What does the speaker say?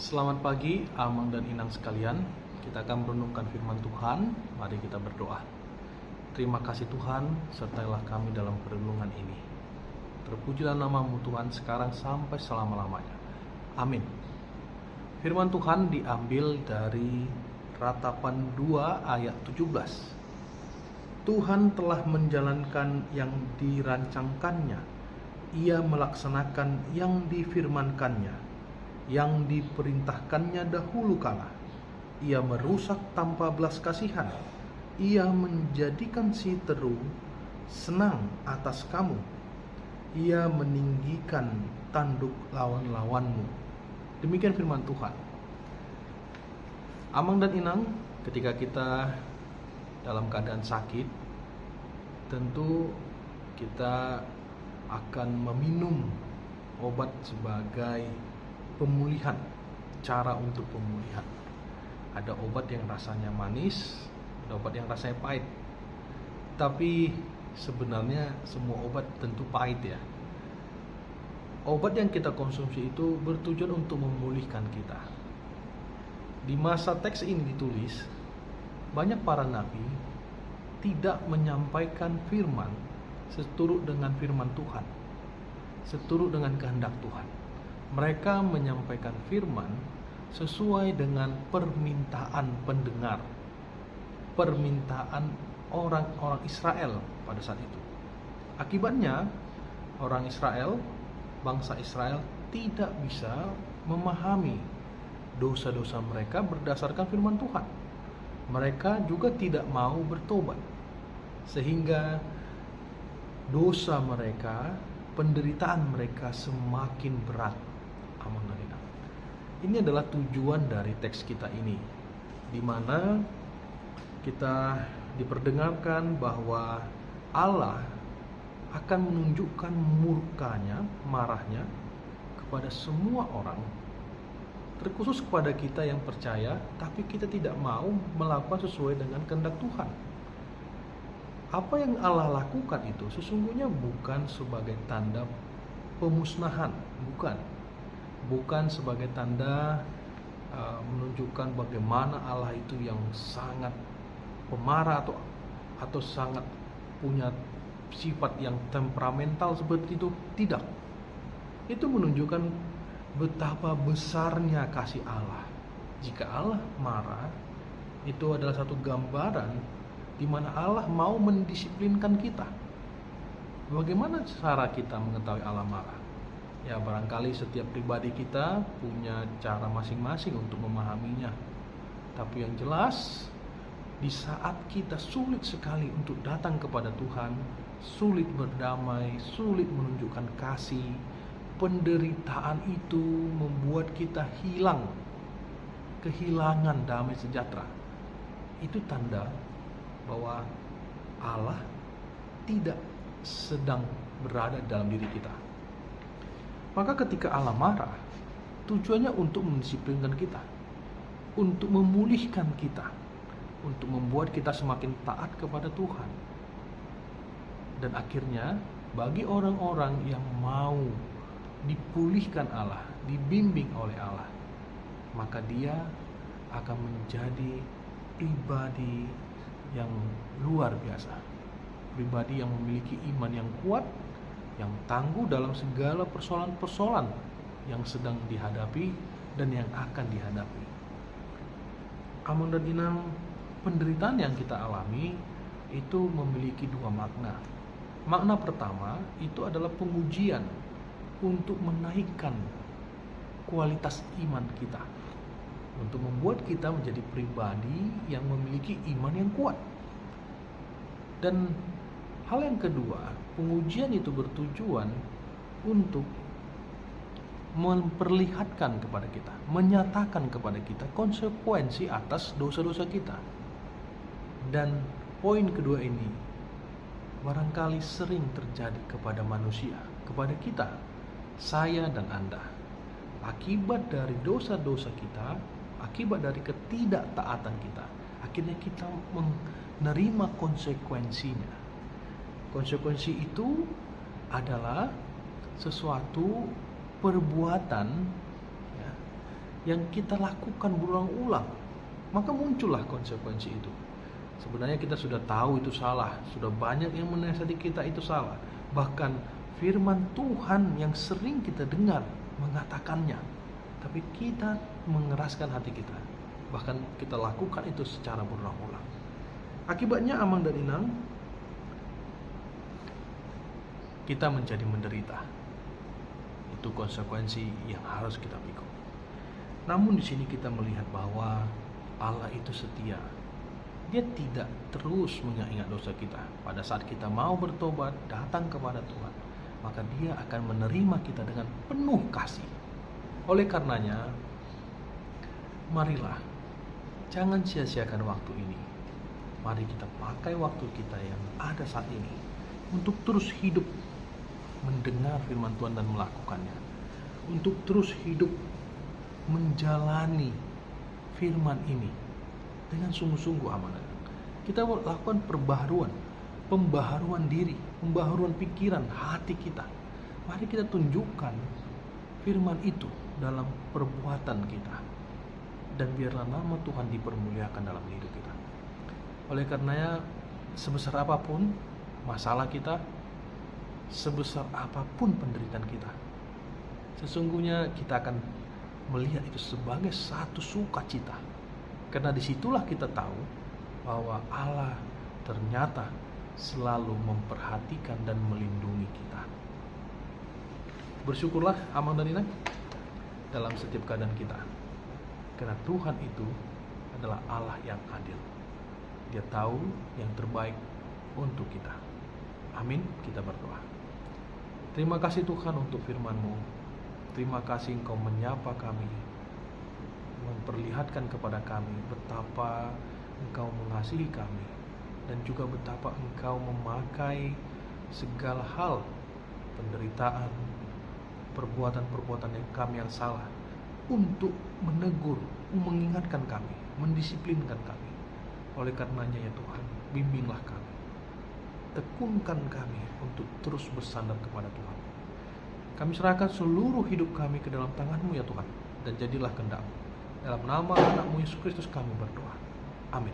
Selamat pagi, Amang dan Inang sekalian. Kita akan merenungkan firman Tuhan. Mari kita berdoa. Terima kasih Tuhan, sertailah kami dalam perenungan ini. Terpujilah nama-Mu Tuhan sekarang sampai selama-lamanya. Amin. Firman Tuhan diambil dari Ratapan 2 ayat 17. Tuhan telah menjalankan yang dirancangkannya. Ia melaksanakan yang difirmankannya, yang diperintahkannya dahulu kala. Ia merusak tanpa belas kasihan. Ia menjadikan si teru senang atas kamu. Ia meninggikan tanduk lawan-lawanmu. Demikian firman Tuhan. Amang dan Inang, ketika kita dalam keadaan sakit, tentu kita akan meminum obat sebagai pemulihan, cara untuk pemulihan. Ada obat yang rasanya manis, ada obat yang rasanya pahit. Tapi sebenarnya semua obat tentu pahit ya. Obat yang kita konsumsi itu bertujuan untuk memulihkan kita. Di masa teks ini ditulis, banyak para nabi tidak menyampaikan firman seturut dengan firman Tuhan, seturut dengan kehendak Tuhan. Mereka menyampaikan firman sesuai dengan permintaan pendengar, permintaan orang-orang Israel pada saat itu. Akibatnya, orang Israel, bangsa Israel tidak bisa memahami dosa-dosa mereka berdasarkan firman Tuhan. Mereka juga tidak mau bertobat, sehingga dosa mereka, penderitaan mereka semakin berat. Ini adalah tujuan dari teks kita ini, di mana kita diperdengarkan bahwa Allah akan menunjukkan murkanya, marahnya kepada semua orang, terkhusus kepada kita yang percaya, tapi kita tidak mau melakukan sesuai dengan kehendak Tuhan. Apa yang Allah lakukan itu sesungguhnya bukan sebagai tanda pemusnahan, bukan sebagai tanda menunjukkan bagaimana Allah itu yang sangat pemarah atau sangat punya sifat yang temperamental seperti itu. Tidak. Itu menunjukkan betapa besarnya kasih Allah. Jika Allah marah, itu adalah satu gambaran di mana Allah mau mendisiplinkan kita. Bagaimana cara kita mengetahui Allah marah? Ya, barangkali setiap pribadi kita punya cara masing-masing untuk memahaminya. Tapi yang jelas, di saat kita sulit sekali untuk datang kepada Tuhan, sulit berdamai, sulit menunjukkan kasih, penderitaan itu membuat kita kehilangan damai sejahtera. Itu tanda bahwa Allah tidak sedang berada dalam diri kita. Maka ketika Allah marah, tujuannya untuk mendisiplinkan kita, untuk memulihkan kita, untuk membuat kita semakin taat kepada Tuhan. Dan akhirnya bagi orang-orang yang mau dipulihkan Allah, dibimbing oleh Allah, maka dia akan menjadi pribadi yang luar biasa, pribadi yang memiliki iman yang kuat, yang tangguh dalam segala persoalan-persoalan yang sedang dihadapi dan yang akan dihadapi. Amang dan Inang, penderitaan yang kita alami itu memiliki dua makna. Makna pertama itu adalah pengujian untuk menaikkan kualitas iman kita, untuk membuat kita menjadi pribadi yang memiliki iman yang kuat. Dan hal yang kedua, pengujian itu bertujuan untuk memperlihatkan kepada kita, menyatakan kepada kita konsekuensi atas dosa-dosa kita. Dan poin kedua ini barangkali sering terjadi kepada manusia, kepada kita, saya dan Anda. Akibat dari dosa-dosa kita, akibat dari ketidaktaatan kita, akhirnya kita menerima konsekuensinya. Konsekuensi itu adalah sesuatu perbuatan yang kita lakukan berulang-ulang, maka muncullah konsekuensi itu. Sebenarnya kita sudah tahu itu salah, sudah banyak yang menasihati kita itu salah. Bahkan firman Tuhan yang sering kita dengar mengatakannya, tapi kita mengeraskan hati kita. Bahkan kita lakukan itu secara berulang-ulang. Akibatnya amang dan inang, kita menjadi menderita. Itu konsekuensi yang harus kita pikul. Namun di sini kita melihat bahwa Allah itu setia. Dia tidak terus mengingat dosa kita. Pada saat kita mau bertobat, datang kepada Tuhan, maka Dia akan menerima kita dengan penuh kasih. Oleh karenanya, marilah jangan sia-siakan waktu ini. Mari kita pakai waktu kita yang ada saat ini untuk terus hidup mendengar firman Tuhan dan melakukannya. Untuk terus hidup menjalani firman ini dengan sungguh-sungguh amanah. Kita lakukan pembaharuan diri, pembaharuan pikiran, hati kita. Mari kita tunjukkan firman itu dalam perbuatan kita. Dan biarlah nama Tuhan dipermuliakan dalam hidup kita. Oleh karenanya, sebesar apapun masalah kita, sebesar apapun penderitaan kita, sesungguhnya kita akan melihat itu sebagai satu sukacita. Karena disitulah kita tahu bahwa Allah ternyata selalu memperhatikan dan melindungi kita. Bersyukurlah amang dan inang dalam setiap keadaan kita. Karena Tuhan itu adalah Allah yang adil. Dia tahu yang terbaik untuk kita. Amin, kita berdoa. Terima kasih Tuhan untuk firman-Mu. Terima kasih Engkau menyapa kami, memperlihatkan kepada kami betapa Engkau mengasihi kami, dan juga betapa Engkau memakai segala hal, penderitaan, perbuatan-perbuatan yang salah, untuk menegur, mengingatkan kami, mendisiplinkan kami. Oleh karenanya ya Tuhan, bimbinglah kami, tekunkan kami untuk terus bersandar kepada Tuhan. Kami serahkan seluruh hidup kami ke dalam tangan-Mu ya Tuhan, dan jadilah kehendak-Mu. Dalam nama anak-Mu Yesus Kristus kami berdoa. Amin.